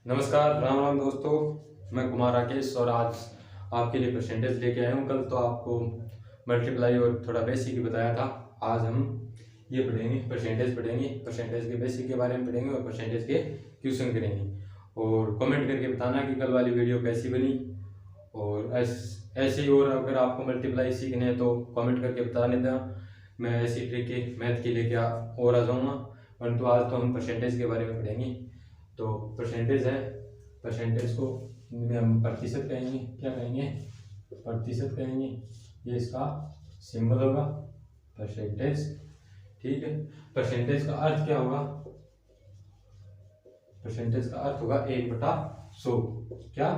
नमस्कार, राम राम दोस्तों। मैं कुमार राकेश और आज आपके लिए परसेंटेज लेके आया हूँ। कल तो आपको मल्टीप्लाई और थोड़ा बेसिक ही बताया था। आज हम ये पढ़ेंगे, परसेंटेज के बेसिक के बारे में पढ़ेंगे और परसेंटेज के क्वेश्चन करेंगे। और कमेंट करके बताना कि कल वाली वीडियो कैसी बनी। और ऐसे ही और अगर आपको मल्टीप्लाई सीखने हैं तो कमेंट करके बताने देना, मैं ऐसी ट्रिक मैथ की लेके और आ जाऊँगा। परंतु आज तो हम परसेंटेज के बारे में पढ़ेंगे। तो परसेंटेज है, परसेंटेज को हम प्रतिशत कहेंगे। क्या कहेंगे? प्रतिशत कहेंगे। ये इसका सिंबल होगा परसेंटेज। ठीक है। परसेंटेज का अर्थ क्या होगा? परसेंटेज का अर्थ होगा 1/100। क्या?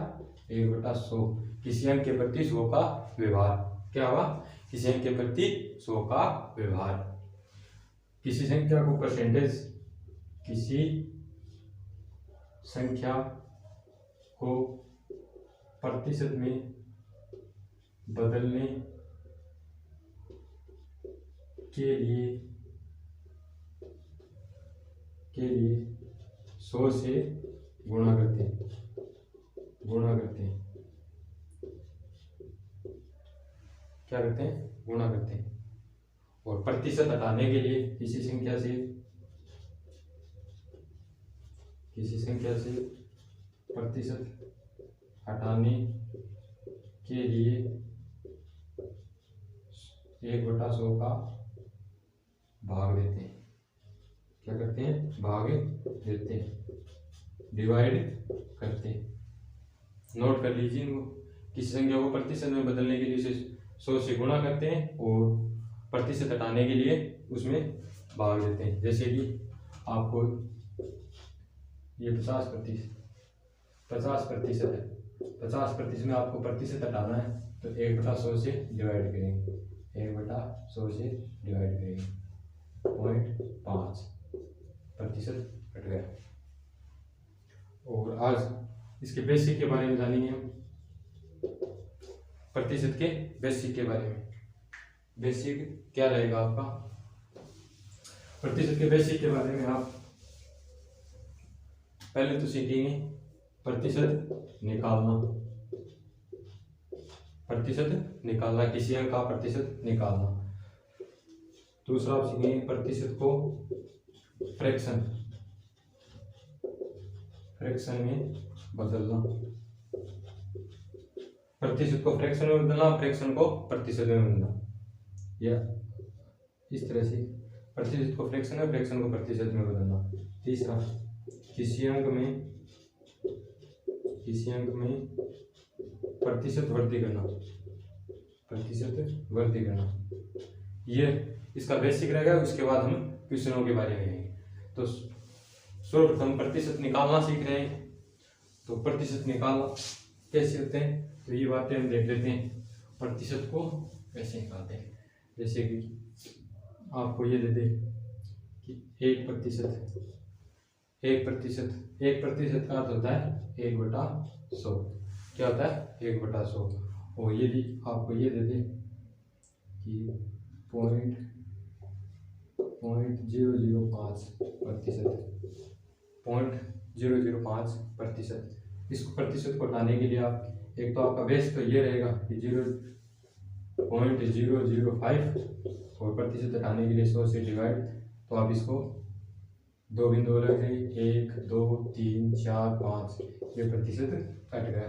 1/100। किसी अंक के प्रति 100 का व्यवहार। क्या होगा? किसी अंक के प्रति 100 का व्यवहार। किसी संख्या को परसेंटेज, किसी संख्या को प्रतिशत में बदलने के लिए 100 से गुणा करते हैं। क्या करते हैं? गुणा करते हैं। और प्रतिशत हटाने के लिए किसी संख्या से प्रतिशत हटाने के लिए 1/100 का भाग देते हैं। क्या करते हैं? भाग देते हैं, डिवाइड करते हैं। नोट कर लीजिए इनको। किसी संख्या को प्रतिशत में बदलने के लिए उसे 100 से गुणा करते हैं और प्रतिशत हटाने के लिए उसमें भाग देते हैं। जैसे कि आपको ये 50% है। 50% में आपको प्रतिशत हटाना है तो 1/100 से डिवाइड करेंगे। 1/100 से डिवाइड करेंगे, 0.5% हट गया। और आज इसके बेसिक के बारे में जानेंगे हम। प्रतिशत के बेसिक के बारे में। बेसिक क्या रहेगा आपका? प्रतिशत के बेसिक के बारे में आप पहले तो सीखेंगे प्रतिशत निकालना, किसी अंक का प्रतिशत निकालना। दूसरा आप सीखेंगे प्रतिशत को फ्रैक्शन में बदलना। प्रतिशत को फ्रैक्शन में बदलना, फ्रैक्शन को प्रतिशत में बदलना, या इस तरह से प्रतिशत को फ्रैक्शन में, फ्रैक्शन को प्रतिशत में बदलना। तीसरा, किसी अंक में प्रतिशत वृद्धि करना। ये इसका बेसिक रहेगा। उसके बाद हम क्वेश्चनों के बारे में कहेंगे। तो सर्वप्रथम प्रतिशत निकालना सीख रहे हैं। तो प्रतिशत निकालना कैसे होते हैं तो ये बातें हम देख लेते हैं। प्रतिशत को कैसे निकालते हैं? जैसे कि आपको ये दे दे कि 1% का अर्थ होता है 1/100। क्या होता है? 1/100। और यदि आपको ये दे दे कि 0.005%। इसको प्रतिशत को हटाने के लिए आप एक तो आपका बेस तो ये रहेगा कि 0.005 और प्रतिशत हटाने के लिए 100 से डिवाइड। तो आप इसको 2 बिंदु लग गए, 1 2 3 4 5, ये प्रतिशत कट गया।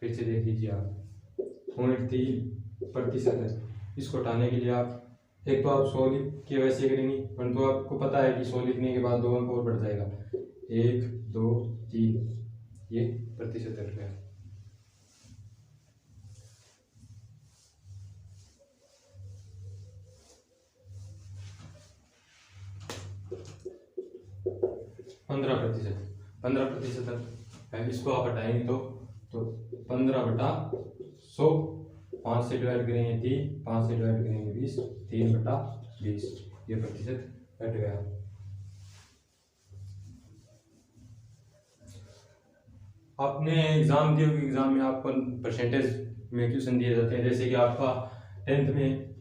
फिर से देख लीजिए आप 0.3% है। इसको हटाने के लिए आप एक तो आप 100 लिख के वैसे करेंगे, परंतु आपको पता है कि 100 लिखने के बाद 2 अंक और बढ़ जाएगा, 1 2 3, ये प्रतिशत हट गया। पंद्रह प्रतिशत है। इसको आप हटाएंगे तो 15/100, 5 से डिवाइड करेंगे 3, 5 से डिवाइड करेंगे 20, 3/20, ये प्रतिशत हट गया। आपने एग्जाम दिए होगी, एग्जाम में आपको परसेंटेज में क्वेश्चन दिए जाते हैं। जैसे कि आपका 10th में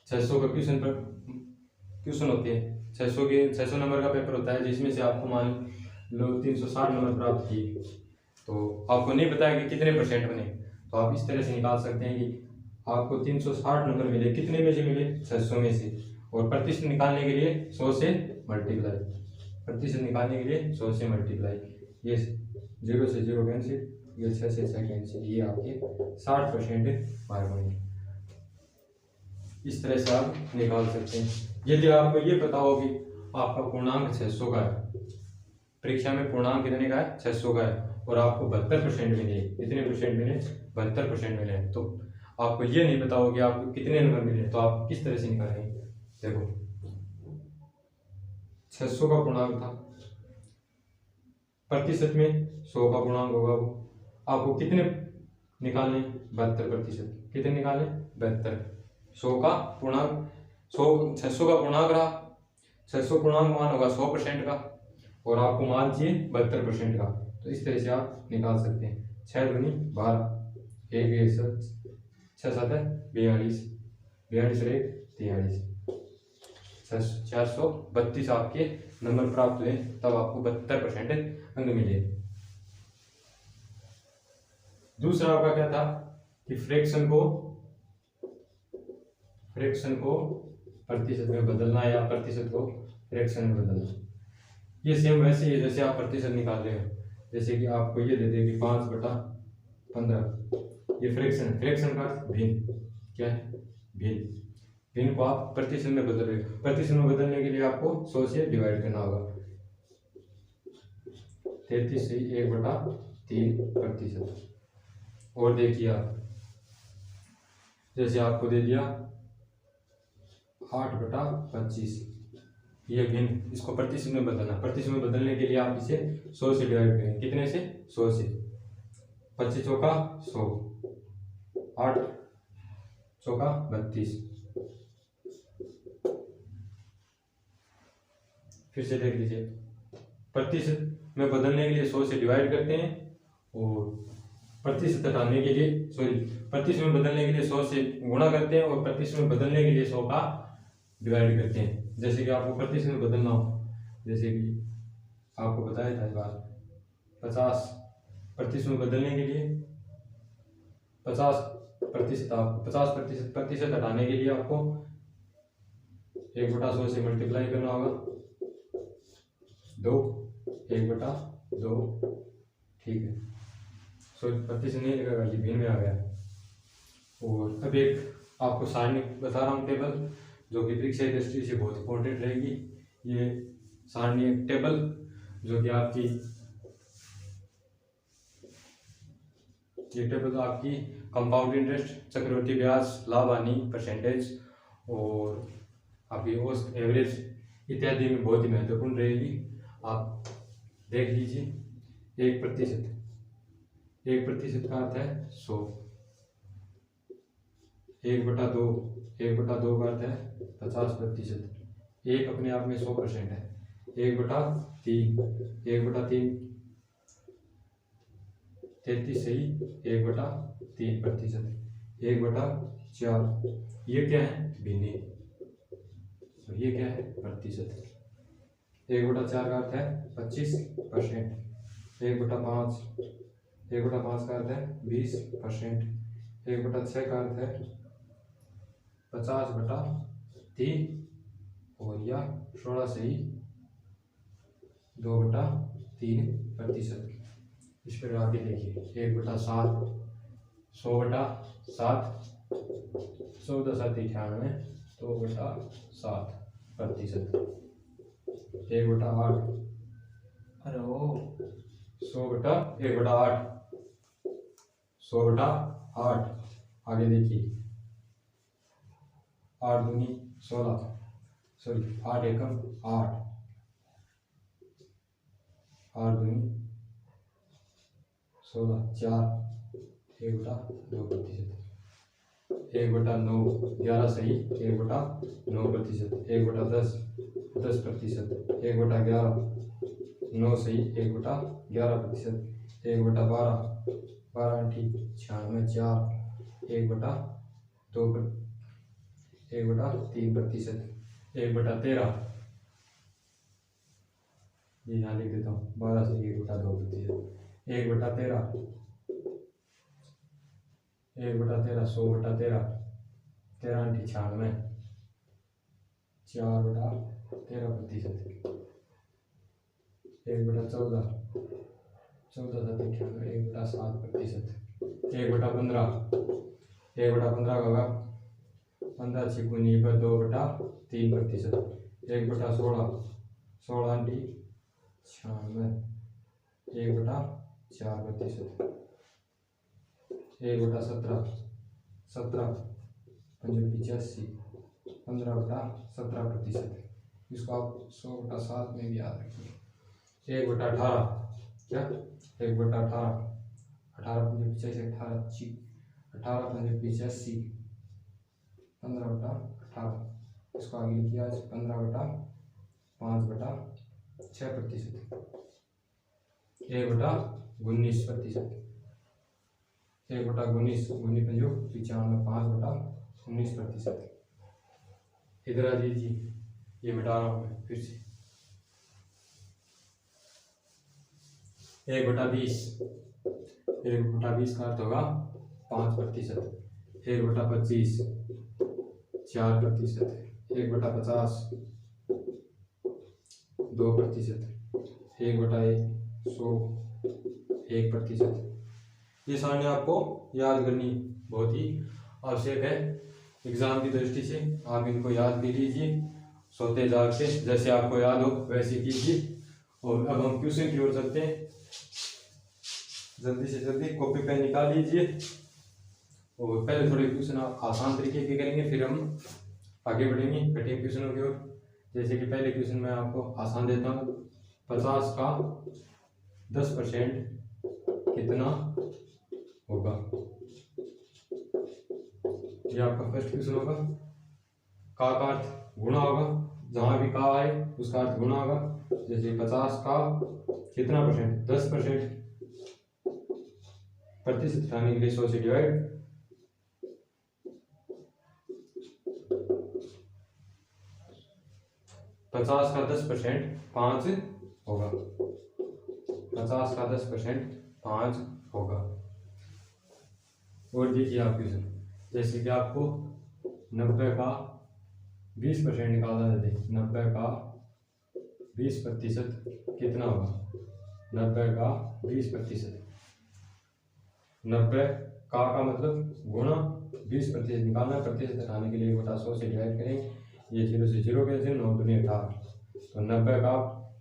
600 का क्वेश्चन होते हैं। 600 नंबर का पेपर होता है, जिसमें से आपको मान लो 360 नंबर प्राप्त किए, तो आपको नहीं पता है कि कितने परसेंट बने, तो आप इस तरह से निकाल सकते हैं कि आपको 360 नंबर मिले, कितने में से मिले, 600 में से। और प्रतिशत निकालने के लिए 100 से मल्टीप्लाई, प्रतिशत निकालने के लिए 100 से मल्टीप्लाई, ये 0 से 0 कैंसिल, ये 6 से 6 कैंसिल, ये आपके 60% मार्क होंगे। इस तरह से आप निकाल सकते हैं। यदि आपको ये पता हो कि आपका पूर्णांक 600 का है, परीक्षा में पूर्णांक कितने का है, 600 का है, और आपको 72% मिले, कितने परसेंट मिले, 72% मिले, तो आपको ये नहीं पता हो कि आपको कितने नंबर मिले, तो आप किस तरह से निकालेंगे। देखो 600 का पूर्णांक था, प्रतिशत में 100 का पूर्णांक होगा, वो आपको कितने निकालने, 72%, कितने निकालने, 72। 100 का पूर्णांक, 600 का पूर्णांक रहा, 600 पूर्णांक मान होगा 100% का, और आपको मान चाहिए 72% का, तो इस तरह से आप निकाल सकते हैं। 6 दूनी 12, 1 6 7 42, 42 और 1 43, 432 आपके नंबर प्राप्त हुए, तब आपको 72% अंक मिले। दूसरा आपका क्या था कि फ्रैक्शन को प्रतिशत में बदलना, या प्रतिशत को फ्रैक्शन में बदलना। ये सेम वैसे ही जैसे आप प्रतिशत निकाल रहे हो, जैसे कि आपको ये दे दे कि 5/15, ये फ्रैक्शन का भिन्न, क्या है, भिन्न को आप प्रतिशत में बदल रहे हो। प्रतिशत में बदलने के लिए आपको 100 से डिवाइड करना होगा, 33 से 1/3%। और देखिए आप, जैसे आपको दे दिया 8/25, ये भिन्न, इसको प्रतिशत में बदलना, प्रतिशत में बदलने के लिए आप इसे 100 से डिवाइड करें, कितने से, 100 से, 25 चौका 100, 8 चौका 32, फिर से देख लीजिए, प्रतिशत में बदलने के लिए 100 से डिवाइड करते हैं, और प्रतिशत हटाने के लिए, प्रतिशत में बदलने के लिए 100 से गुणा करते हैं, और प्रतिशत में बदलने के लिए 100 का डिवाइड करते हैं। जैसे कि आपको प्रतिशत में बदलना हो, जैसे कि आपको बताया था इस बार 50% में बदलने के लिए 50%, आपको 50% हटाने के लिए आपको 1/100 से मल्टीप्लाई करना होगा, 2, 1/2, ठीक है। प्रतिशत नहीं लगेगा, ये भिन्न में आ गया। और अब एक आपको सारणी बता रहा हूँ, टेबल, जो कि परीक्षा दृष्टि से बहुत इंपॉर्टेंट रहेगी। ये सारणी एक टेबल, जो कि आपकी, ये टेबल आपकी कंपाउंड इंटरेस्ट, चक्रवृद्धि ब्याज, लाभ हानि, परसेंटेज, और आपकी औसत, एवरेज इत्यादि में बहुत ही महत्वपूर्ण रहेगी। आप देख लीजिए, 1% का अर्थ है 100, 1/2 का अर्थ है 50%, 1 अपने आप में 100% है, 1/3, 33 सही, 1/3%, 1/4, ये क्या है, भिन्न, तो ये क्या है, प्रतिशत। 1/4 का अर्थ है 25%, 1/5 का अर्थ है 20%, 1/6 का अर्थ है 50/3, और या 16 सही, 2/3%। इस पर आगे देखिए, 1/7, 100/7, 14×7 = 2/7%, 1/8, अरे ओ 100/1/8, 100/8, आगे देखिए, 8 दूनी 16, सॉरी 8 एकम 8, 8 दूनी 16, 4, 1/2%, 1/9, 11 सही, 1/9%, 1/10, 10%, 1/11, 9 सही, 1/11%, 1/12, 12 ठीक, 96, 4, 1/3%, 1/13, 1/13, ये यहाँ लिख देता हूँ 12 से 1/2%। 1/13, 1/13 100/13, 13 × 96, 4/13%। 1/14, 14 7 98, 1/7%। 1/15, 1/15 का होगा 15 × 6 2/3%। 1/16, 16 × 96, 1/4%। 1/17, 17 5 85, 15/17%। इसको आप 100/7 में भी याद रखिए। 1/18, क्या 1/18, 18 5 85, 18 18 5 85, 15/18। इसको आगे लिखिए आज 15/5/6%। 1/19%। 1/19, 95, 5/19%। इधर आ दीजिए, ये मिटा रहा हूँ मैं फिर से। 1/20, 1/20 का अर्थ होगा 5%। 1/25, 4%। 1/50, 2%। 1/100, 1%। ये सारणी आपको याद करनी बहुत ही आवश्यक है एग्जाम की दृष्टि से। आप इनको याद भी लीजिए सोते जागते, जैसे आपको याद हो वैसे कीजिए। और अब हम क्वेश्चन की ओर चलते हैं। जल्दी से जल्दी कॉपी पेन निकाल लीजिए। और पहले थोड़े क्वेश्चन आसान तरीके के करेंगे, फिर हम आगे बढ़ेंगे कठिन क्वेश्चनों की ओर। जैसे कि पहले क्वेश्चन में आपको आसान देता हूँ, 50 का 10% कितना होगा। ये आपका फर्स्ट क्वेश्चन होगा। का अर्थ गुणा होगा, जहां भी का आए उसका अर्थ गुणा होगा। जैसे 50 का कितना %, 10%। प्रतिशत हटाने के लिए 100 से डिवाइड। 50 का 10% 5 होगा। 50 का 10% 5 होगा। और देखिए आप क्वेश्चन, जैसे कि आपको 90 का 20% निकालना है। 90 का 20% कितना होगा। 90 का 20%, 90 का मतलब गुणा 20% निकालना। प्रतिशत हटाने के लिए 1/100 से डिवाइड करेंगे। ये 0 से 0 कैसे, 9 दूनी 18, तो 90 का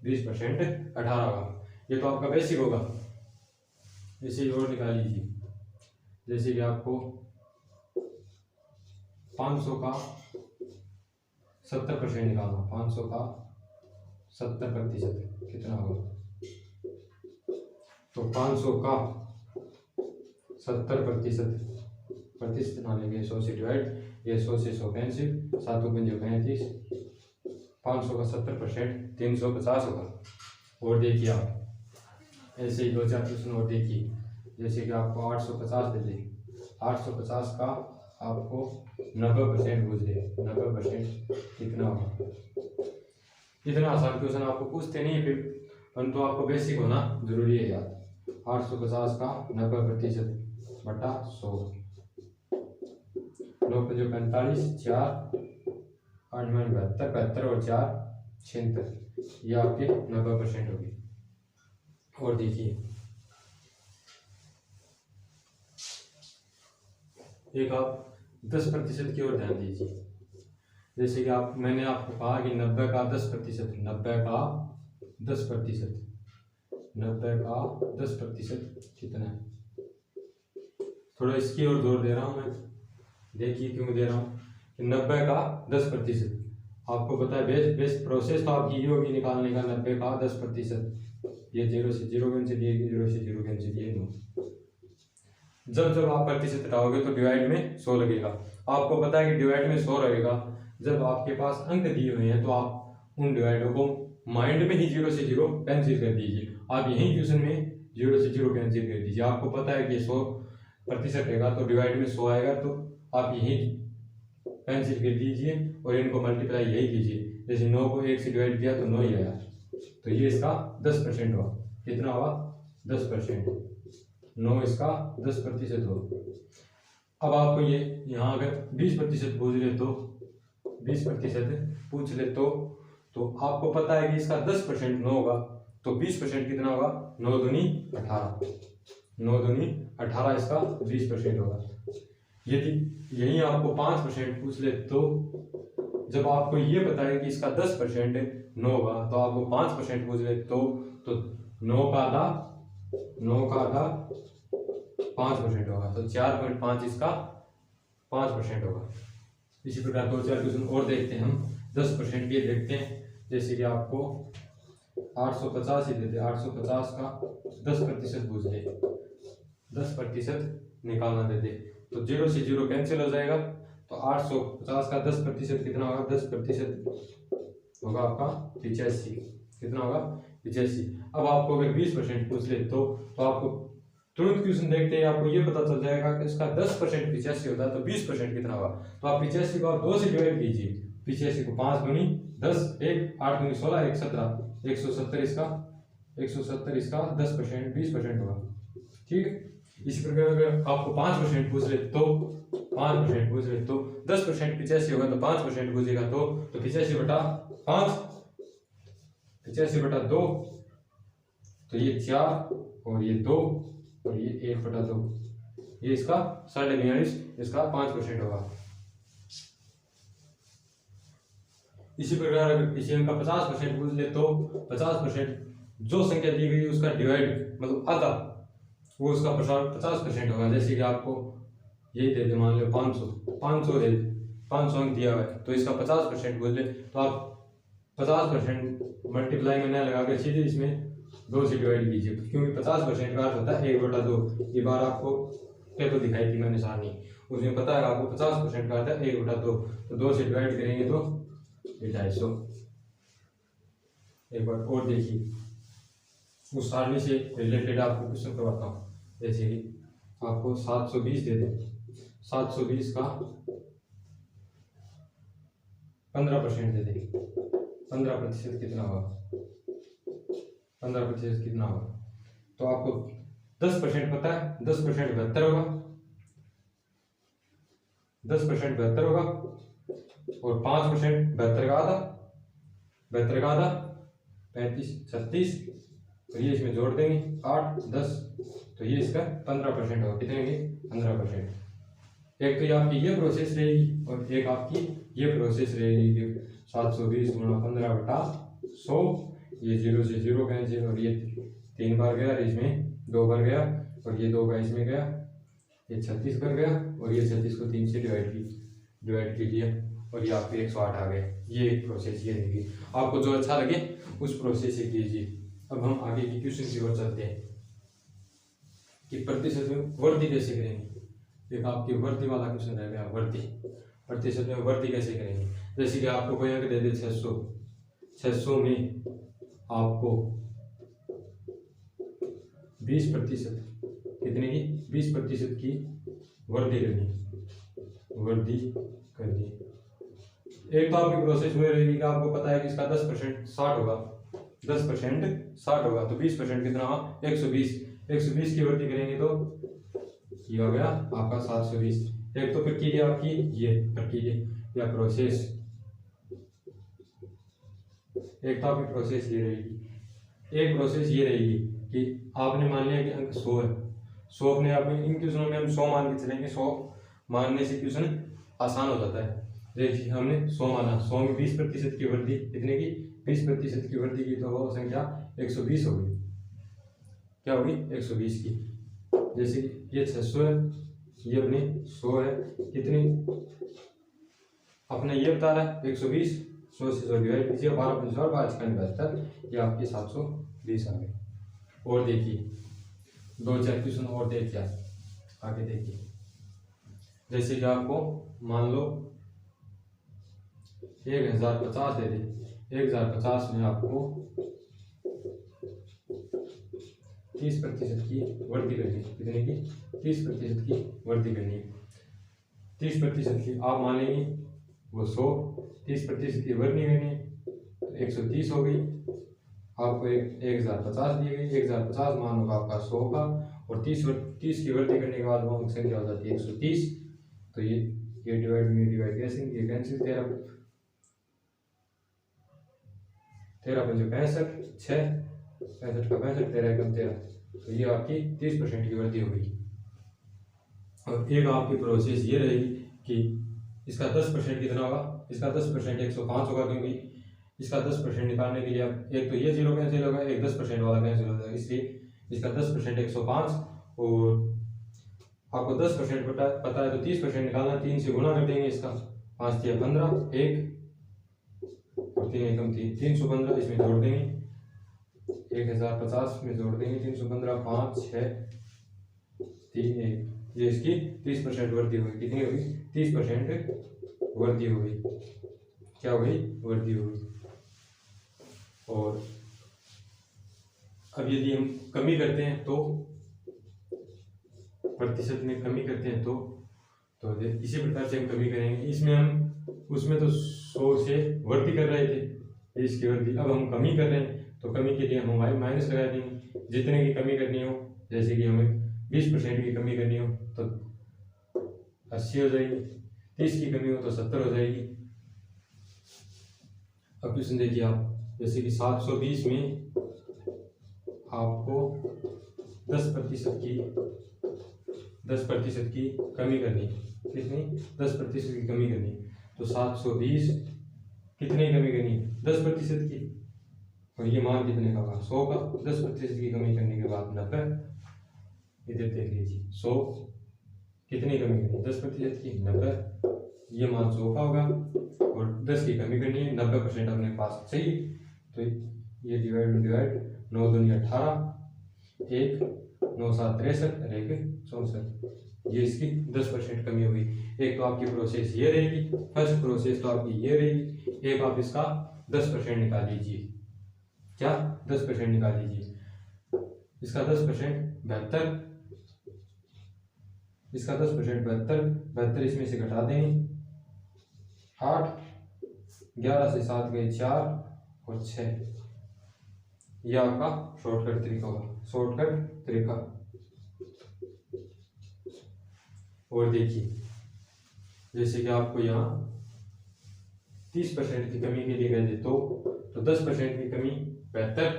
20% 18 होगा। ये तो आपका बेसिक होगा। इसे और निकाल लीजिए। जैसे कि आपको 500 का 70% निकालना। 500 का 70% कितना होगा। तो 500 का 70% हटाने के लिए 100 से डिवाइड। ये 100 से 100 कैंसिल, 7 × 5 = 35। 500 का 70% 350 होगा। और देखिए आप ऐसे ही 2-4 क्वेश्चन और देखिए। जैसे कि आपको 850 दे दे, 850 का आपको 90% गुजरे, 90% कितना होगा। इतना आसान क्वेश्चन आपको पूछते नहीं फिर, परंतु आपको बेसिक होना जरूरी है याद। 850 का 90% बटा 100, 9 × 5 = 45, 4 8 × 72, 72 और 4 76। ये आपके 90% होगी। और देखिए एक आप 10% की ओर ध्यान दीजिए। जैसे कि मैंने आपको कहा कि 90 का 10%, 90 का 10%, 90 का 10% कितना है। थोड़ा इसकी ओर जोर दे रहा हूं मैं, देखिए क्यों दे रहा हूं कि 90 का 10%। आपको पता है बेस्ट प्रोसेस तो आपकी ये होगी निकालने का। 90 का 10%, ये 0 से 0 कैंसिल, ये 0 से 0 कैंसिल, ये 9। जब आप प्रतिशत हटाओगे तो डिवाइड में 100 लगेगा। आपको पता है कि डिवाइड में 100 रहेगा। जब आपके पास अंक दिए हुए हैं तो आप उन डिवाइडर को माइंड में ही 0 से 0 कैंसिल कर दीजिए। आप यही क्वेश्चन में 0 से 0 कैंसिल कर दीजिए। आपको पता है कि 100% रहेगा तो डिवाइड में 100 आएगा, तो आप यही कैंसिल कर दीजिए और इनको मल्टीप्लाई यही कीजिए। जैसे 9 को 1 से डिवाइड किया तो 9 ही आया। तो ये इसका 10% हुआ। कितना हुआ? 10%। 9 इसका 10% हो। अब आपको ये यहाँ अगर 20% पूछ ले तो 20% पूछ ले तो आपको पता है कि इसका 10% 9 होगा, तो 20% कितना होगा? 9 दूनी 18। 9 दूनी 18 इसका 20% होगा। यदि यही आपको 5% पूछ ले तो जब आपको ये पता है कि इसका 10% 9 होगा, तो आपको 5% पूछ ले तो 9 का आधा 5% होगा, तो 4.5 इसका 5% होगा। इसी प्रकार 2-4 क्वेश्चन और देखते हैं हम। 10% के देखते हैं। जैसे कि आपको 850 ही देते, 850 का 10% पूछ ले, 10% निकालना देते, तो 0 से 0 कैंसिल हो जाएगा। तो 850 का 10% कितना होगा? 10% होगा आपका 85। कितना होगा? 85। अब आपको अगर 20% पूछ ले तो आपको तुरंत क्वेश्चन देखते हैं आपको ये पता चल जाएगा कि इसका 10% 85 होता है, तो 20% कितना होगा? तो आप 85 को आप 2 से डिवाइड कीजिए। 85 को 5 दूनी 10, 1 8 दूनी 16, 1 17, 170 इसका 10% 20% होगा। ठीक है। इसी प्रकार अगर आपको 5% पूछ ले तो 5% पूछ ले तो 10% 85 होगा, तो 5% पूछेगा तो 85/5, 85/2, तो ये 4 और ये 2 और ये 1/2, ये इसका 42.5, इसका 5% होगा। इसी प्रकार अगर किसी अंक का 50% पूछ ले तो 50% जो संख्या दी गई उसका डिवाइड मतलब आधा, वो उसका 50% होगा। जैसे कि आपको यही दे दे, मान लो 500 दे, 500 अंक दिया हुआ है, तो इसका 50% पूछ ले तो आप 50% मल्टीप्लाई में न लगा कर सीधे इसमें 2 से डिवाइड कीजिए, क्योंकि 50% का अर्थ होता है 1/2। ये बार आपको टेबल दिखाई थी मैंने निशानी, उसमें पता है आपको 50% का अर्थ है 1/2, तो 2 से डिवाइड करेंगे तो 250। एक बार और देखिए, उस सारणी से रिलेटेड आपको क्वेश्चन करवाता हूँ। जैसे कि आपको 720 दे दे, 720 का 15% दे दे, 15% कितना होगा? 15% कितना होगा? तो आपको 10% पता है, 10% 72 होगा, 10% 72 होगा, और 5% 72 का आधा, 72 का आधा 35, 36, तो ये इसमें जोड़ देंगे 8, 10, तो ये इसका 15% होगा। कितने होंगे? 15%। एक तो ये आपकी ये प्रोसेस रहेगी और एक आपकी ये प्रोसेस रहेगी। 720 गुणा 15/100, ये 0 से 0 कैंसिल, और ये 3 बार गया, इसमें 2 बार गया, और ये 2 का इसमें गया, ये 36 बार गया, और ये 36 को 3 से डिवाइड कीजिए, और ये आपके 108 आ गए। ये एक प्रोसेस ये रहेगी। आपको जो अच्छा लगे उस प्रोसेस से कीजिए। अब हम आगे की क्वेश्चन की ओर चलते हैं कि प्रतिशत में वृद्धि कैसे करेंगे। एक आपकी वृद्धि वाला क्वेश्चन रह गया, वृद्धि, प्रतिशत में वृद्धि कैसे करेंगे। जैसे कि आपको कोई अंक दे दे 600, 600 में आपको 20% कितने की? 20% की वृद्धि करनी। एक तो आपकी प्रोसेस में रहेगी कि आपको पता है कि इसका 10% 60 होगा, 10% 60 होगा, तो 20% कितना हुआ? 120। 120 की वृद्धि करेंगे तो ये हो गया आपका 720। एक तो प्रक्रिया आपकी ये प्रक्रिया या प्रोसेस, एक तो आपकी प्रोसेस ये रहेगी। एक प्रोसेस ये रहेगी कि आपने मान लिया कि अंक 100 है, 100 अपने आप में इन क्वेश्चनों में हम 100 मान के चलेंगे। 100 मानने से क्वेश्चन आसान हो जाता है। देखिए हमने 100 माना, 100 में 20% की वृद्धि, कितने की? 20% की वृद्धि की, तो वो संख्या 120 होगी। क्या होगी? 120 की। जैसे ये 600 है, ये अपने 100 है, कितनी अपने ये बता रहा है 120, 100 से 100 डिवाइड कीजिए, 12 5 5 का 72, ये आपके 720 आ गए। और देखिए 2-4 क्वेश्चन और देखिए, आगे देखिए। जैसे कि आपको मान लो 1050 दे दे, 1050 में आपको 30% की वृद्धि करनी है। कितने की? 30% की वृद्धि करनी है। 30% की आप मान लेंगे वो 100, 30% की वृद्धि करनी है तो 130 हो गई, आपको 1050 दी गई। 1050 मान होगा आपका 100 का, और 30 की वृद्धि करने के बाद वो संख्या हो जाती है 130। तो ये डिवाइड कैंसिल, ये कैंसिल 13 पंजे 65, 6 65 का 65, 13 कम 13, तो ये आपकी 30% की वृद्धि हो गई। और एक आपकी प्रोसेस ये रहेगी कि इसका 10% कितना होगा, इसका 10% 105 होगा, क्योंकि इसका 10% निकालने के लिए अब एक तो ये जीरो कैंसिल होगा, एक 10% वाला कैंसिल हो जाएगा, इसलिए इसका 10% 105, और आपको 10% पता है तो 30% निकालना, 3 से गुना कर देंगे इसका, 5 दिया 15, 1 और 3 एकम 3, 315 इसमें जोड़ देंगे, 1050 में जोड़ देंगे 315, 5 6 3 1, ये इसकी 30% वृद्धि होगी। कितनी होगी? 30% वृद्धि हो गई। क्या हो गई? वृद्धि हो गई। और अब यदि हम कमी करते हैं तो प्रतिशत में कमी करते हैं तो इसी प्रकार से हम कमी करेंगे। इसमें हम उसमें तो 100 से वृद्धि कर रहे थे, इसकी वृद्धि, अब हम कमी कर रहे हैं तो कमी के लिए हम माइनस लगा देंगे। जितने की कमी करनी हो, जैसे कि हमें 20% की कमी करनी हो तो 80 हो जाएगी, 30 की कमी हो तो 70 हो जाएगी। अब क्वेश्चन देखिए आप, जैसे कि 720 में आपको 10% की कमी करनी, कितनी? 10% की कमी करनी, तो 720 कितनी कमी करनी? 10% की, और ये मान कितने का होगा? 100 का। 10% की कमी करने के बाद 90, इधर देख लीजिए 100 कितनी कमी करनी? 10% की, 90, ये मान 100 का होगा, और 10 की कमी करनी है, 90% अपने पास चाहिए, तो ये डिवाइड 9 दूनी 18, 1 9 7 63 और 1 64, ये इसकी 10% कमी होगी। एक तो आपकी प्रोसेस ये रहेगी, फर्स्ट प्रोसेस तो आपकी ये रहेगी, एक आप इसका 10% निकाल लीजिए। क्या? 10% निकाल लीजिए। इसका 10% 72, इसका 10% 72 इसमें से घटा देंगे 8, 11 से 7 गए 4 और 6, यह आपका शॉर्टकट तरीका होगा, शॉर्टकट तरीका। और देखिए, जैसे कि आपको यहाँ 30% की कमी के लिए गए थे तो 10% की कमी 72,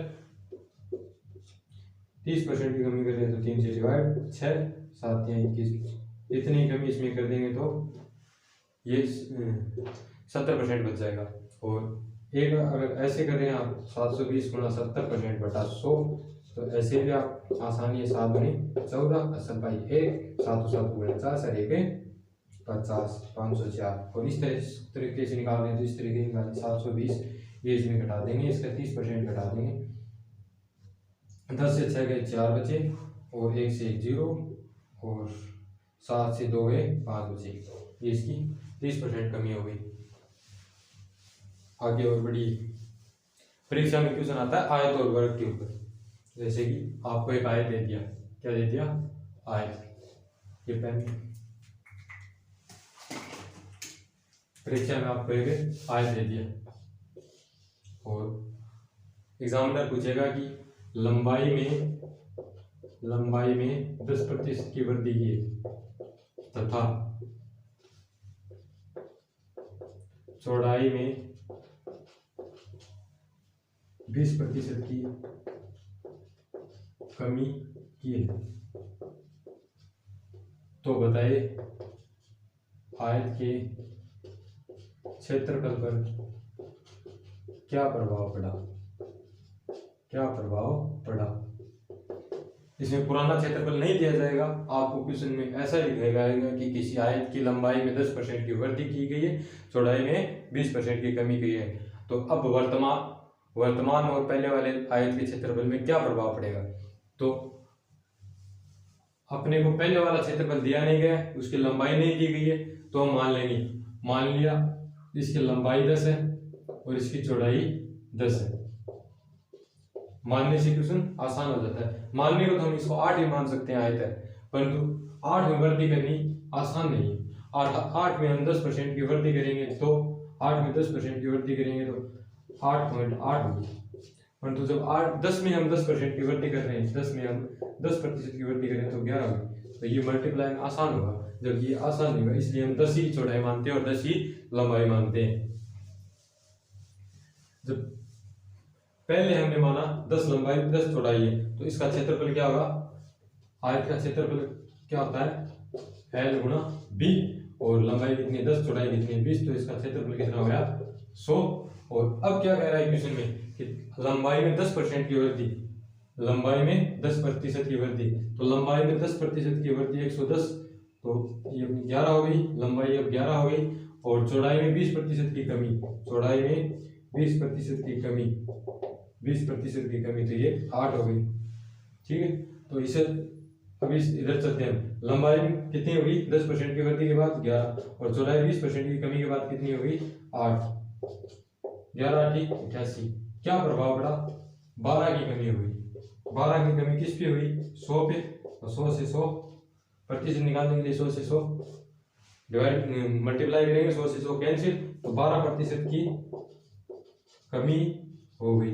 30% की कमी कर रहे हैं तो 3 से डिवाइड 6 7 या 21, इतनी कमी इसमें कर देंगे तो ये 70% बच जाएगा। और एक अगर ऐसे करें आप 720 गुणा 70% बटा 100, तो ऐसे भी आप आसानी है, 7 गुणे 14 80 बाई 1, 7 7 गुणे 50 और 1 50, 504, और इस तरीके से निकाल दें तो इस तरीके से निकालें 720, ये इसमें घटा देंगे, इसका 30% घटा देंगे, 10 से 6 गए 4 बचे, और 1 से 1 0, और 7 से 2 गए 5 बचे, ये इसकी 30% कमी हो गई। आगे और बड़ी परीक्षा में क्वेश्चन आता है आयत और वर्ग के ऊपर। जैसे कि आपको एक आयत दे दिया, क्या दे दिया? आयत, ये पेन, परीक्षा में आपको एक आयत दे दिया, और एग्जामिनर पूछेगा कि लंबाई में 10% की वृद्धि की तथा चौड़ाई में 20% की कमी की है, तो बताइए आयत के क्षेत्रफल पर क्या प्रभाव पड़ा। इसमें पुराना क्षेत्रफल नहीं दिया जाएगा, आपको क्वेश्चन में ऐसा लिखा जाएगा कि किसी आयत की लंबाई में 10% की वृद्धि की गई है, चौड़ाई में 20% की कमी की है। तो अब वर्तमान और पहले वाले आयत के क्षेत्रफल में क्या प्रभाव पड़ेगा। तो अपने को पहले वाला क्षेत्रफल दिया नहीं गया, उसकी लंबाई नहीं दी गई है, तो हम मान लिया इसकी लंबाई 10 है और इसकी चौड़ाई 10 है। मानने से क्वेश्चन आसान हो जाता है। मानने को तो हम इसको 8 ही मान सकते हैं आयत है, परंतु 8 में वृद्धि करनी आसान नहीं है। 8 में हम 10% की वृद्धि करेंगे तो 8 में 10% की वृद्धि करेंगे तो 8.8 होगी, परंतु जब 10 में हम 10% की वृद्धि कर रहे हैं, 10 में हम 10% की वृद्धि करें तो 11 होगी। तो ये मल्टीप्लाई आसान होगा, जब ये आसान नहीं होगा इसलिए हम 10 ही चौड़ाई मानते हैं और 10 ही लंबाई मानते हैं। जब पहले हमने माना 10 लंबाई 10 चौड़ाई है, तो इसका क्षेत्रफल क्या होगा? आयत का क्षेत्रफल क्या होता है? L गुणा B, और लंबाई कितनी है? 10, चौड़ाई कितनी है? 20, तो इसका क्षेत्रफल कितना हो गया? 100। और अब क्या कह रहा है इक्वेशन में कि लंबाई में 10% की वृद्धि, लंबाई में 10% की वृद्धि, तो लंबाई में 10% की वृद्धि 110, तो ये 11 हो गई, लंबाई अब 11 हो गई। और चौड़ाई में 20% की कमी, चौड़ाई में 20% की कमी, 20% की कमी, तो ये 8 हो गई। ठीक है, तो इसे अभी इधर चलते हैं। लंबाई कितनी होगी? 10% की वृद्धि के बाद 11, और चौड़ाई 20% की कमी के बाद कितनी होगी? 8। 11 ठीक 88। क्या प्रभाव पड़ा? 12 की कमी हुई। 12 की कमी किस पे हुई? 100 पे। तो 100 से 100 प्रतिशत निकालने के लिए 100 से 100 डिवाइड मल्टीप्लाई करेंगे, 100 से 100 कैंसिल, तो 12% की कमी हो गई।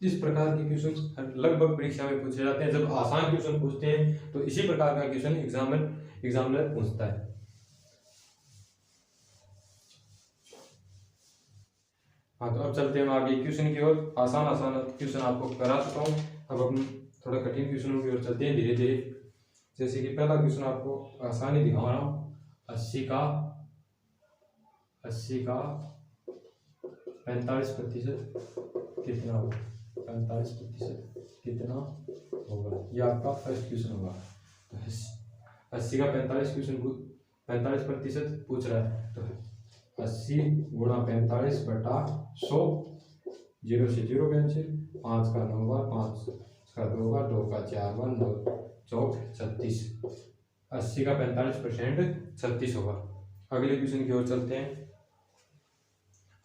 इस प्रकार के क्वेश्चन लगभग परीक्षा में पूछे जाते हैं। जब आसान क्वेश्चन पूछते हैं तो इसी प्रकार का क्वेश्चन एग्जामिनर पूछता है। हाँ, तो अब चलते हैं आगे क्वेश्चन की ओर। आसान क्वेश्चन आपको करा चुका हूँ, अब हम थोड़ा कठिन क्वेश्चनों की ओर चलते हैं धीरे धीरे। जैसे कि पहला क्वेश्चन आपको आसानी दिखा रहा हूँ। 80 का 45% कितना होगा? 45% कितना होगा? ये आपका फर्स्ट क्वेश्चन होगा। तो 80 का 45% पूछ रहा है, तो 80 गुणा 45 बटा 100, 0 से 0 कैंसिल, 5 का 9 बार 5, इसका 2 बार 2 का 4 बार 9 चौक 36। 80 का 45% 36 होगा। अगले क्वेश्चन की ओर चलते हैं।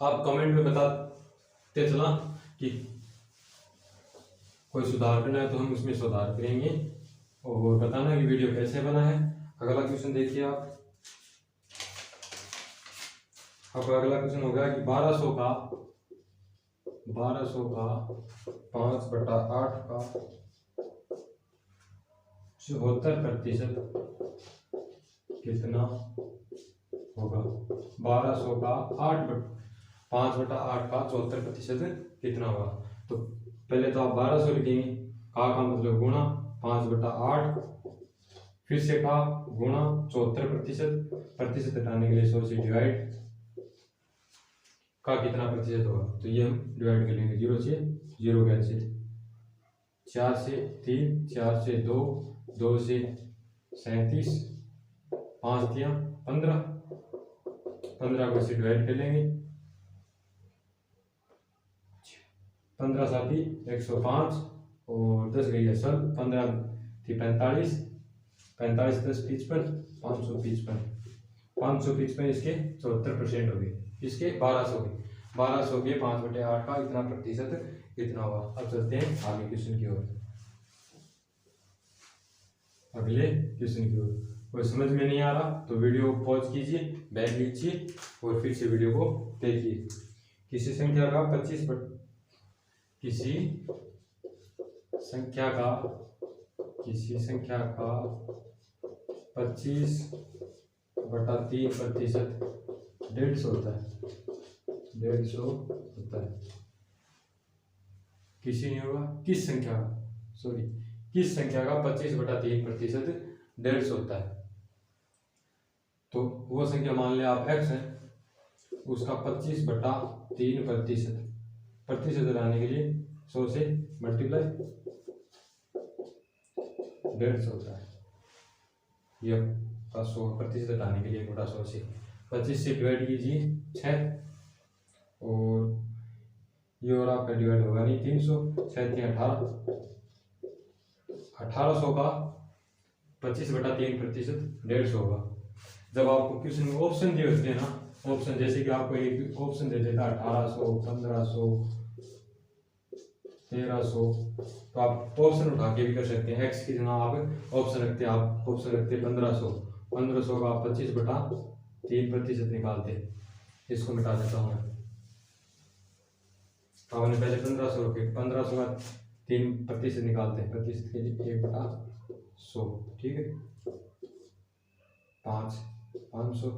आप कमेंट में बताते चला कि कोई सुधार करना है तो हम उसमें सुधार करेंगे, और बताना कि वीडियो कैसे बना है। अगला क्वेश्चन देखिए आप। अब अगला क्वेश्चन होगा कि 1200 का 5/8 का 74% कितना होगा? 1200 का 5/8 का 74% कितना होगा? तो पहले तो आप 1200 लिखेंगे, का मतलब गुणा 5/8, फिर से का गुणा 74%, प्रतिशत हटाने के लिए 100 से डिवाइड, का कितना प्रतिशत होगा? तो ये हम डिवाइड कर लेंगे, 0 से 0 कैंसिल, 4 से 3, 4 से 2, 2 से 37, 5 दिया 15, 15 को से डिवाइड कर लेंगे, 15 साथी 105, और 10 गई है सब, 15 थी 45, 45 10 55, 555 इसके 74% हो गए, इसके 1200 के 5/8 का इतना प्रतिशत इतना हुआ। अब चलते हैं आगे क्वेश्चन की ओर। अगले क्वेश्चन की ओर। कोई समझ में नहीं आ रहा तो वीडियो को पॉज कीजिए, बैक लीजिए और फिर से वीडियो को देखिए। किसी संख्या का 25/3 प्रतिशत 150 होता है, 150 होता है। किसी नहीं होगा, किस संख्या का 25/3 प्रतिशत 150 होता है। तो वो संख्या मान लिया आप x है, उसका 25/3 प्रतिशत लाने के लिए 100 से मल्टीप्लाई 150 होता है। ये 100% हटाने के लिए 100 से 25 से डिवाइड कीजिए 6, और ये और आपका डिवाइड होगा नहीं, 300, 6 18, 1800 का 25/3 प्रतिशत 150 होगा। जब आपको क्वेश्चन में ऑप्शन दिए होते हैं ना, ऑप्शन जैसे कि आपको एक ऑप्शन दे देता है 1800, 1500, 1300, तो आप ऑप्शन उठा के भी कर सकते हैं। एक्स की जगह आप ऑप्शन रखते हैं, 1500 का आप 25/3 प्रतिशत निकालते हैं। इसको मिटा देता हूँ मैं। आपने पहले 1500 रखे, 1500 का 3% निकालते हैं, प्रतिशत के लिए 1/100, ठीक है। 5 500,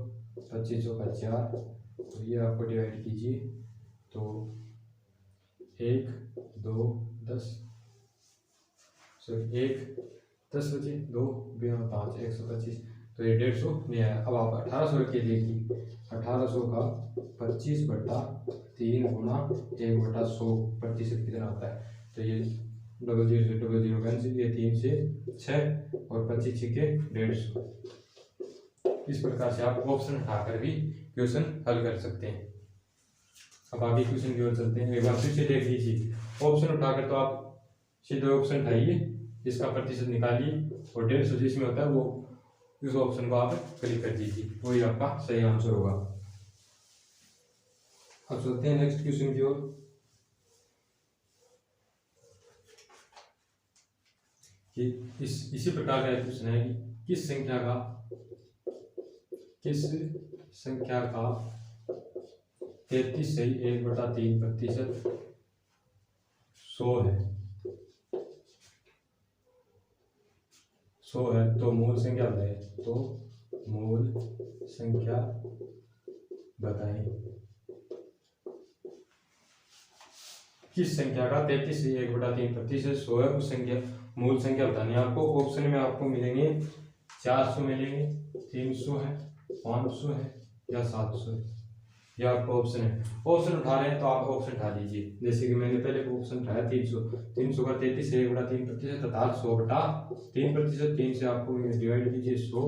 25 का 4, तो ये आपको डिवाइड कीजिए तो 1 2 10, सॉरी 1 10 बचे, 2 5 125, तो ये 150 नहीं आया। अब आप 1800 रखिए, देखिए 1800 का 25/3 गुणा 1/100 प्रतिशत कितना आता है, तो ये 00 से 00 कैंसिल, ये 3 से 6 और 25 के 150। इस प्रकार से आप ऑप्शन उठाकर भी क्वेश्चन हल कर सकते हैं। अब आगे क्वेश्चन की ओर चलते हैं। एक बार फिर से देख लीजिए, ऑप्शन उठाकर तो आप सीधे ऑप्शन उठाइए, इसका प्रतिशत निकालिए और 150 जिसमें होता है वो इस ऑप्शन को आप क्लिक कर दीजिए, वही आपका सही आंसर होगा। अब चलते हैं नेक्स्ट क्वेश्चन की ओर। कि इसी प्रकार का क्वेश्चन है कि किस संख्या का 33 सही 1/3% 100 है, 100 है, तो मूल संख्या बताएं, तो मूल संख्या बताएं। किस संख्या का 33 से 1/3% 100 है, उस संख्या मूल संख्या बतानी है आपको। ऑप्शन में आपको मिलेंगे 400 मिलेंगे, 300 है, 500 है या 700 है, यह आपका ऑप्शन है। ऑप्शन उठा रहे हैं तो आप ऑप्शन उठा लीजिए, जैसे कि मैंने पहले ऑप्शन उठाया 300 का 33 से 1/3% अर्थात 100/3%। 3 से आपको डिवाइड कीजिए 100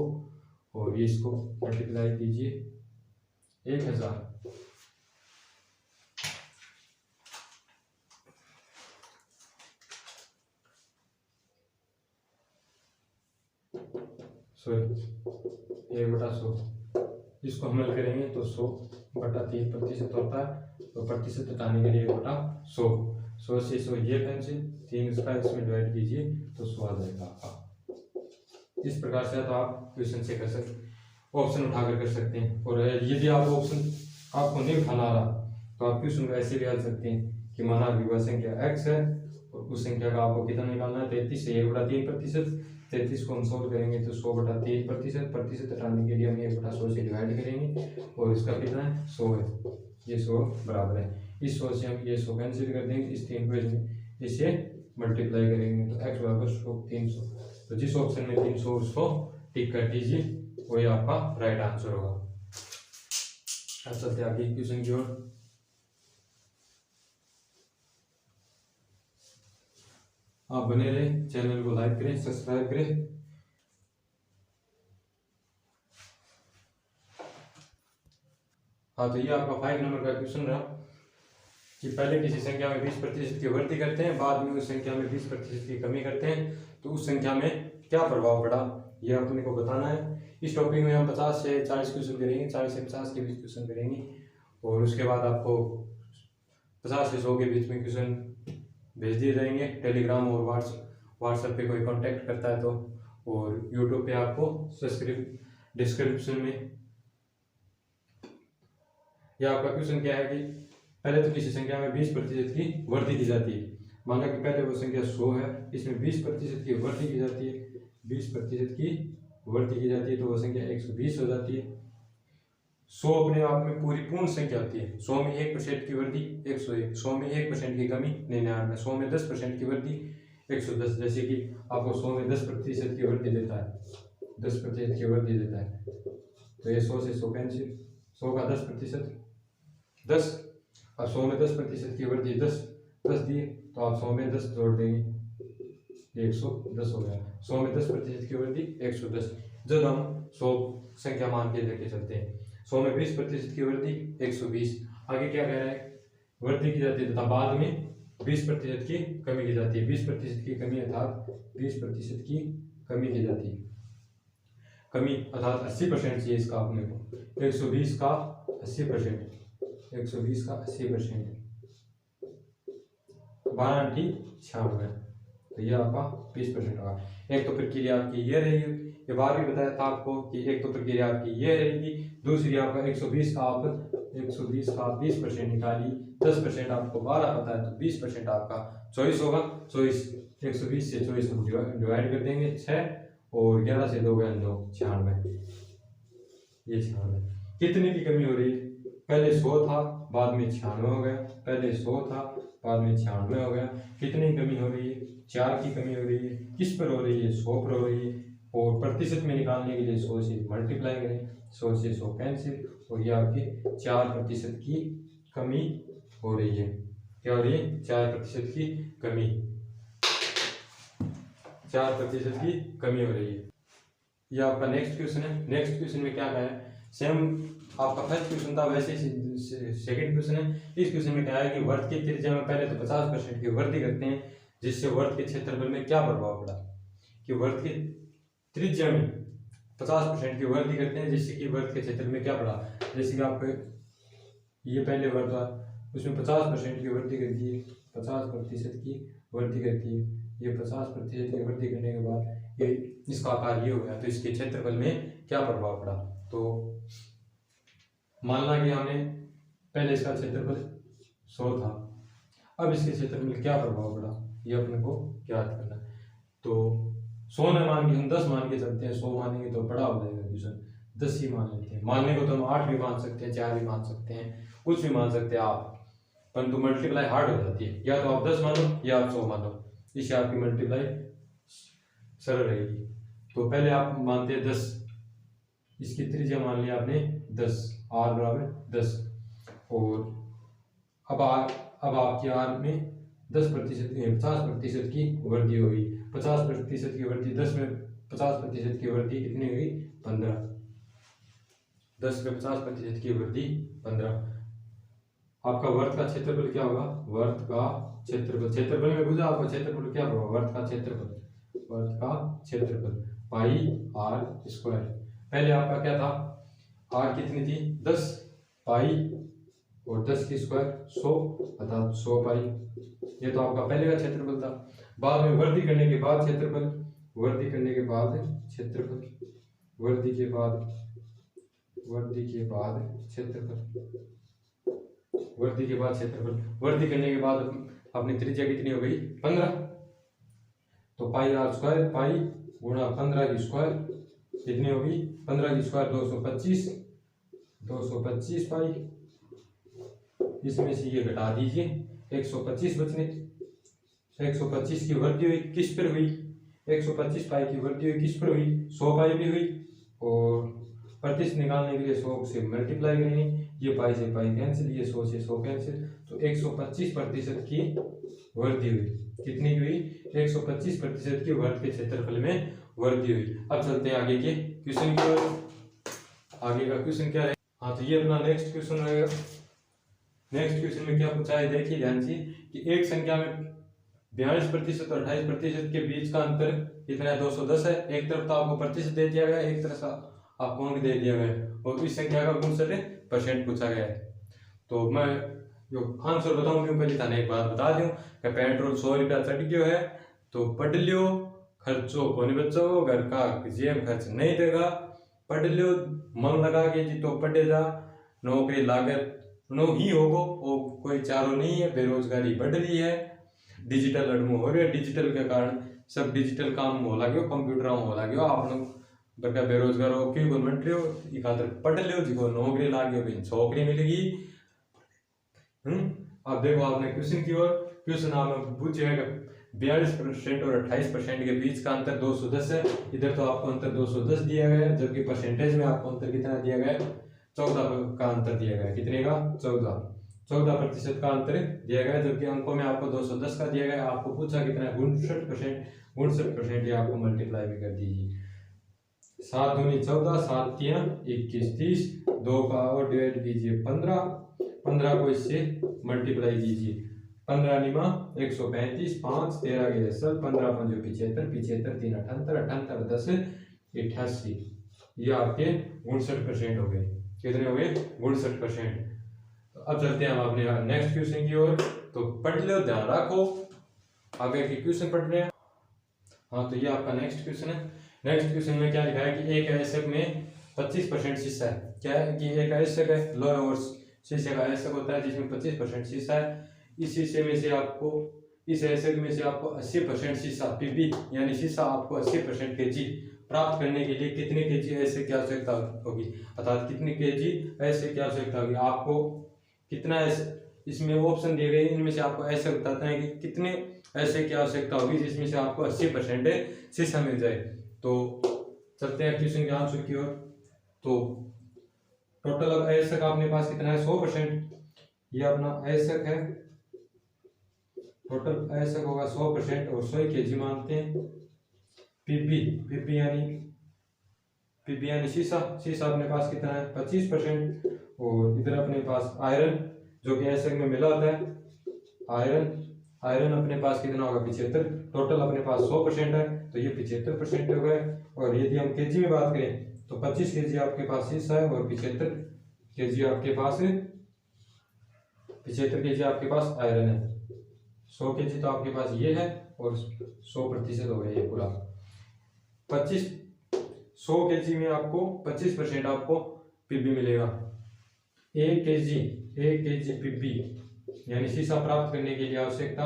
और ये इसको मल्टीप्लाई कीजिए 1000। सॉरी 1/100, इसको हम हल करेंगे तो 100/3% होता है, तो प्रतिशत हटाने के लिए 1/100, 100 से 100 ये कैंसिल, 3 इसका इसमें डिवाइड कीजिए तो 100 आ जाएगा आपका। इस प्रकार से तो आप क्वेश्चन से कर सकते, ऑप्शन उठाकर कर सकते हैं। और यदि आप ऑप्शन आपको नहीं उठाना आ रहा तो आप क्वेश्चन को ऐसे भी हल सकते हैं कि माना विभव संख्या x है और उस संख्या का आपको कितना निकालना है, 33 से 1/3%। 33 को हम सोल्व करेंगे तो 100/3%, प्रतिशत हटाने के लिए हम 1/100 से डिवाइड करेंगे और इसका कितना है 100 है, ये 100 बराबर है। इस 100 से हम ये 100 कैंसिल कर देंगे, इस 3 को इसे मल्टीप्लाई करेंगे तो x बराबर 300। तो जिस ऑप्शन में 300 उसको टिक कर दीजिए, वही आपका राइट आंसर होगा। अब चलते हैं आगे क्वेश्चन की ओर। आप बने रहे, चैनल को लाइक करें, सब्सक्राइब करें। हाँ, तो ये आपका 5 नंबर का क्वेश्चन रहा कि पहले किसी संख्या में 20% की वृद्धि करते हैं, बाद में उस संख्या में 20% की कमी करते हैं, तो उस संख्या में क्या प्रभाव पड़ा, यह अपने को बताना है। इस टॉपिक में हम 50 से 40 क्वेश्चन करेंगे, 40 से 50 के बीच क्वेश्चन करेंगे और उसके बाद आपको 50 से 100 के बीच में क्वेश्चन भेज दिए जाएंगे टेलीग्राम और व्हाट्सएप पे कोई कांटेक्ट करता है तो, और यूट्यूब पे आपको डिस्क्रिप्शन में। यह आपका क्वेश्चन क्या है कि पहले तो किसी संख्या में 20% की वृद्धि की जाती है। माना कि पहले वो संख्या 100 है, इसमें 20% की वृद्धि की जाती है, 20% की वृद्धि की जाती है तो वह संख्या 120 हो जाती है। 100 अपने आप में पूरी पूर्ण संख्या होती है। 100 में 1% की वृद्धि 101, 100 में 1% की कमी 99, 100 में 10% की वृद्धि 110। जैसे कि आपको 100 में 10% की वृद्धि देता है, 10% की वृद्धि देता है, तो ये 100 से 100 कैंसिल, 100 का 10% 10, और 100 में 10% की वृद्धि 10 दिए तो आप 100 में 10 जोड़ देंगे, 110 हो गया। 100 में 10% की वृद्धि 110। जब हम 100 संख्या मान के लेके चलते हैं, 100 में 20% की वृद्धि 120। आगे क्या कह रहा है, वृद्धि की जाती है तथा बाद में 20% की कमी की जाती है। 20% की कमी अर्थात 20% की कमी की जाती है। कमी अर्थात 80% चाहिए इसका अपने को। 120 का 80%, 120 का 80%, 12 × 96, तो ये आपका 20% होगा। एक तो प्रक्रिया आपकी ये रहेगी, ये बार भी बताया था आपको कि एक तो प्रक्रिया आपकी ये रहेगी, दूसरी आपका 120 का आप 20% निकाली, 10% आपको 12 पता है तो 20% आपका 24 होगा। 120 से 24 हम डिवाइड कर देंगे 6 और 11 से 2 गए 9, 96। ये 96 कितने की कमी हो रही है? पहले 100 था बाद में 96 हो गया, पहले 100 था बाद में 96 हो गया। कितनी कमी हो रही है? 4 की कमी हो रही है। किस पर हो रही है? 100 पर हो रही है। और प्रतिशत में निकालने के लिए 100 से मल्टीप्लाई करें, 100 से 100 कैंसिल, और ये आपकी 4% की कमी हो रही है। क्या हो रही है? 4% की कमी, 4% की कमी हो रही है। ये आपका नेक्स्ट क्वेश्चन है। नेक्स्ट क्वेश्चन में क्या है? सेम आपका फर्स्ट क्वेश्चन था वैसे ही सेकंड क्वेश्चन है। इस क्वेश्चन में क्या है कि वर्त की त्रिज्या में पहले तो 50% की वृद्धि करते हैं, जिससे वर्त के क्षेत्रफल में क्या प्रभाव पड़ा? कि वर्त की त्रिज्या में 50% की वृद्धि करते हैं, जिससे कि वर्त के क्षेत्र में क्या पड़ा? जैसे कि आपको ये पहले वर्त था उसमें 50% की वृद्धि कर दी है, 50% की वृद्धि करती है। ये 50% की वृद्धि करने के बाद ये इसका आकार ये हो गया, तो इसके क्षेत्रफल में क्या प्रभाव पड़ा? तो मानना कि हमने पहले इसका क्षेत्रफल 100 था, अब इसके क्षेत्रफल में क्या प्रभाव पड़ा ये अपने को ज्ञात करना है। तो 100 न मान के हम 10 मान के चलते हैं, 100 मानेंगे तो बड़ा हो जाएगा क्वेश्चन, 10 ही मान लेते हैं। मानने को तो हम 8 भी मान सकते हैं, 4 भी मान सकते हैं, कुछ भी मान सकते हैं आप, परंतु मल्टीप्लाई हार्ड हो जाती है। या तो आप 10 मानो या आप 100 मानो, इससे आपकी मल्टीप्लाई सरल रहेगी। तो पहले आप मानते हैं 10, इसकी त्रिज्या मान लिया आपने 10, r बराबर 10, और अब आपके r में 50% की वृद्धि होगी। 50% की वृद्धि 10 में 50% की वृद्धि कितनी हुई? 15। 10 में 50% की वृद्धि 15। आपका वर्त का क्षेत्रफल क्या होगा? वर्त का क्षेत्रफल, क्षेत्रफल में बुझा आपका क्षेत्रफल क्या होगा? वर्त का क्षेत्रफल, वर्त का क्षेत्रफल पाई r स्क्वायर। पहले आपका क्या था? r कितनी थी? 10 पाई और 10 की स्क्वायर 100 अर्थात 100 पाई। ये तो आपका पहले का क्षेत्रफल था। बाद में वृद्धि करने के बाद क्षेत्रफल, वृद्धि करने के बाद क्षेत्रफल, वृद्धि के बाद क्षेत्रफल, वृद्धि के बाद क्षेत्रफल, वृद्धि करने के बाद अपनी त्रिज्या कितनी हो गई? 15। तो पाई r स्क्वायर, पाई गुणा 15 की स्क्वायर कितनी होगी? 15 की स्क्वायर 225, 225 पाई। इसमें से ये घटा दीजिए, 125 बचने। 125 की वृद्धि हुई, किस पर हुई? 125 पाई की वृद्धि हुई, किस पर हुई? 100 पाई भी हुई, और प्रतिशत निकालने के लिए 100 से मल्टीप्लाई करेंगे। ये पाई से पाई कैंसिल, ये 100 से 100 कैंसिल, तो 125% की वृद्धि हुई। कितनी हुई? 125% की वर्त के क्षेत्रफल में वृद्धि हुई। अब चलते हैं आगे के क्वेश्चन की ओर। आगे का क्वेश्चन क्या है? हाँ, तो ये अपना नेक्स्ट क्वेश्चन रहेगा। नेक्स्ट क्वेश्चन में क्या पूछा है देखिए ध्यान से, कि एक संख्या में 42% और 28% के बीच का अंतर कितना है? 210 है। एक तरफ तो आपको प्रतिशत दे दिया गया, एक तरफ आपको अंक दे दिया गया, और इस संख्या का 69% पूछा गया है। तो मैं जो आंसर बताऊं क्यों पहले थाने एक बात बता दूं कि पेट्रोल 100 रुपया चढ़ गयो है, तो पढ़ लियो, खर्चो कोनी बच्चो, घर का जेब खर्च नहीं देगा, पढ़ लियो, मन लगा के जी तो पढ़े जा, नौकरी लागत नो ही होगो, वो कोई चारो नहीं है, बेरोजगारी बढ़ रही है, डिजिटल अडमो हो रही है, डिजिटल के कारण सब डिजिटल काम हो लगे, कंप्यूटर हो लगे, आप लोग बड़का बेरोजगार हो क्यों गवर्नमेंट रहे हो, खातर पढ़ लियो, जिको नौकरी लागे भी नौकरी मिलेगी। अब देखो आपने क्वेश्चन की ओर, क्वेश्चन आपने पूछे है 42% और 28% के बीच का अंतर 210 है। इधर तो आपको अंतर 210 दिया गया है, जबकि परसेंटेज में आपको अंतर कितना दिया गया है? 14 का अंतर दिया गया है। कितने का? 14% का अंतर दिया गया है, जबकि अंकों में आपको 210 का दिया गया है। आपको पूछा कितना है? 59%। ये आपको मल्टीप्लाई भी कर दीजिए। 7 दूनी 14, 7 तिया 21, 30, 2 का और डिवाइड कीजिए 15 को इससे मल्टीप्लाई कीजिए। 15 निमा 135, 5 13 के 10, 15 5 75, 75 3 78, 78 10 88। ये आपके 59% हो गए। कितने हो गए? 59%। तो अब चलते हैं हम अपने नेक्स्ट क्वेश्चन की ओर। तो पढ़ लो, ध्यान रखो, आगे के क्वेश्चन पढ़ रहे हैं। हाँ, तो ये आपका नेक्स्ट क्वेश्चन है। नेक्स्ट क्वेश्चन में क्या लिखा है कि एक आयस्क में 25% शीशा है। क्या है कि एक आयस्क है, लोहे और शीशे का आयस्क होता है जिसमें 25% शीशा है। इस शीशे में से आपको, इस आयस्क में से आपको 80% शीशा पीबी यानी शीशा आपको 80% केजी प्राप्त करने के लिए कितने केजी आयस्क की आवश्यकता होगी, अर्थात कितने केजी आयस्क की आवश्यकता होगी। आपको कितना इसमें ऑप्शन दिए गए, इनमें से आपको ऐसे बताते हैं कि कितने ऐसे की आवश्यकता होगी जिसमें से आपको 80% शीशा मिल जाए। तो चलते हैं क्वेश्चन के आंसर की ओर। तो टोटल अब आयस्क अपने पास कितना है, 100%। ये अपना आयस्क है, टोटल आयस्क होगा 100% और 100 केजी मानते हैं। पीबी यानी शीशा अपने पास कितना है, 25%। और इधर अपने पास आयरन जो कि आयस्क में मिला होता है, आयरन अपने पास कितना होगा, 75। टोटल अपने पास 100% है तो ये 75% हो गए। और यदि हम केजी में बात करें तो 25 केजी आपके पास शीशा है और 75 केजी आपके पास आयरन है। 100 केजी तो आपके पास ये है और 100% हो गया ये पूरा। 100 केजी में आपको 25% आपको पीबी मिलेगा। 1 केजी पीबी यानी शीशा प्राप्त करने के लिए आवश्यकता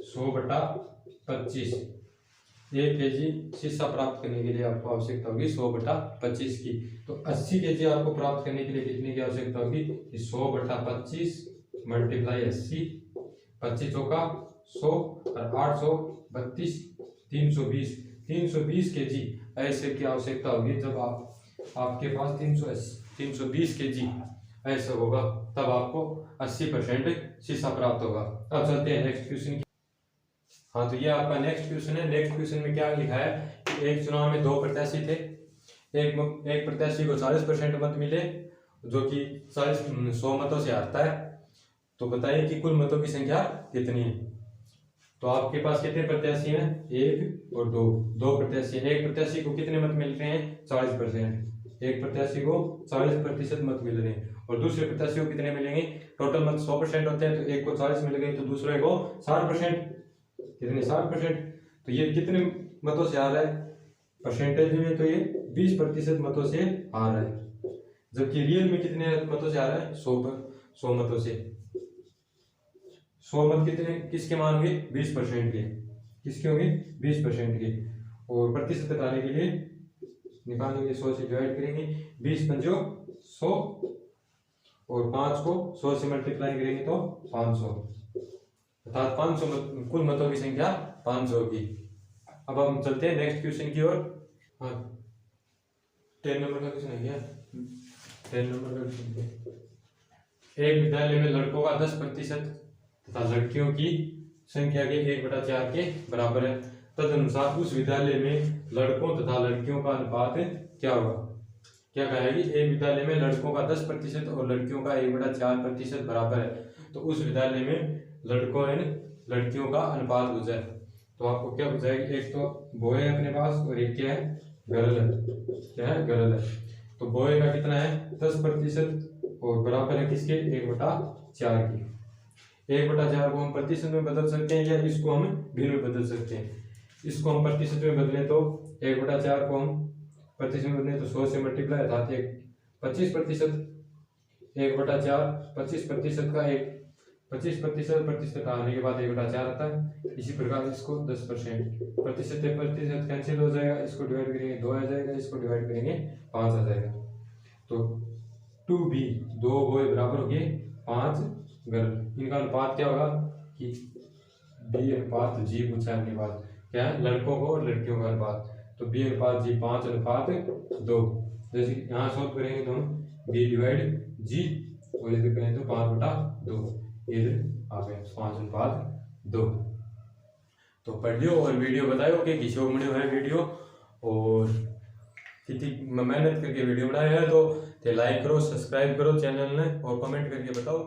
100/25। 1 केजी शीशा प्राप्त करने के लिए आपको आवश्यकता होगी 100/25 की। तो 80 केजी आपको प्राप्त करने के लिए कितने की आवश्यकता होगी, 100/25 × 80। 25 चौका 100 और 8 100 32 320 केजी ऐसे की आवश्यकता होगी। जब आपके पास 320 केजी ऐसा होगा तब आपको 80% शीशा प्राप्त होगा। अब चलते हैं नेक्स्ट क्वेश्चन की। हाँ, तो ये आपका नेक्स्ट क्वेश्चन है। नेक्स्ट क्वेश्चन में क्या लिखा है कि एक चुनाव में 2 प्रत्याशी थे। एक प्रत्याशी को 40% मत मिले जो कि 100 मतों से हारता है। तो बताइए कि कुल मतों की संख्या कितनी है। तो आपके पास कितने प्रत्याशी हैं, 1 और 2 प्रत्याशी। एक प्रत्याशी को कितने मत मिल रहे हैं, 40%। एक प्रत्याशी को 40% मत मिल रहे हैं और दूसरे प्रत्याशी को कितने मिलेंगे, टोटल मत 100% होते हैं तो एक को 40 मिल गए तो दूसरे को 60%। कितने, 60%। तो ये कितने मतों से आ रहा है, परसेंटेज में तो ये 20% मतों से आ रहा है, जबकि रियल में कितने मतों से आ रहा है, 100 मतों से। 100 मत कितने किसके मान होंगे, 20% के। किसके होंगे, 20% के। और प्रतिशत घटाने के लिए निकालेंगे, 100 से डिवाइड करेंगे, 20 पंजो 100 और 5 को 100 से मल्टीप्लाई करेंगे तो 500, अर्थात 500 कुल मतों की संख्या 500 होगी। अब हम चलते हैं नेक्स्ट क्वेश्चन की ओर। हाँ, 10 नंबर का क्वेश्चन है क्या, 10 नंबर का क्वेश्चन है। एक विद्यालय में लड़कों का 10% तथा लड़कियों की संख्या के 1/4 के बराबर है। तदनुसार उस विद्यालय में लड़कों तथा लड़कियों का अनुपात क्या होगा। क्या कहा है कि एक विद्यालय में लड़कों का 10% और लड़कियों का 1/4% बराबर है, तो उस विद्यालय में लड़कों एंड लड़कियों का अनुपात हो जाए। तो आपको क्या बताएगा, एक तो बॉय है अपने पास और एक क्या है, गर्ल है। क्या है, गर्ल है। तो बॉय का कितना है, 10% और बराबर है किसके, 1/4 की। 1/4 को हम प्रतिशत में बदल सकते हैं या इसको हम भिन्न में बदल सकते हैं। इसको हम प्रतिशत में बदलें तो 1/4 को हम प्रतिशत में बदलें तो 100 से मल्टीप्लाई अर्थात 25%। 1/4 25% का 25% आने के बाद 1/4 आता है। इसी प्रकार इसको 10% प्रतिशत कैंसिल हो जाएगा, इसको डिवाइड करेंगे 2 आ जाएगा, इसको डिवाइड करेंगे 5 आ जाएगा। तो 2b 2 बॉय बराबर हो गए 5 गर्ल। इनका अनुपात क्या होगा कि B/G पूछा है अपने पास, क्या है, लड़कों को और लड़कियों का अनुपात। तो B/G 5/2। जैसे यहाँ सॉल्व करेंगे तो हम B/G और इधर करेंगे तो 5/2, इधर आ गए 5/2। तो पढ़ लियो और वीडियो बताओ कि किसी को है वीडियो और कितनी मेहनत करके वीडियो बनाया है, तो लाइक करो, सब्सक्राइब करो चैनल ने और कमेंट करके बताओ।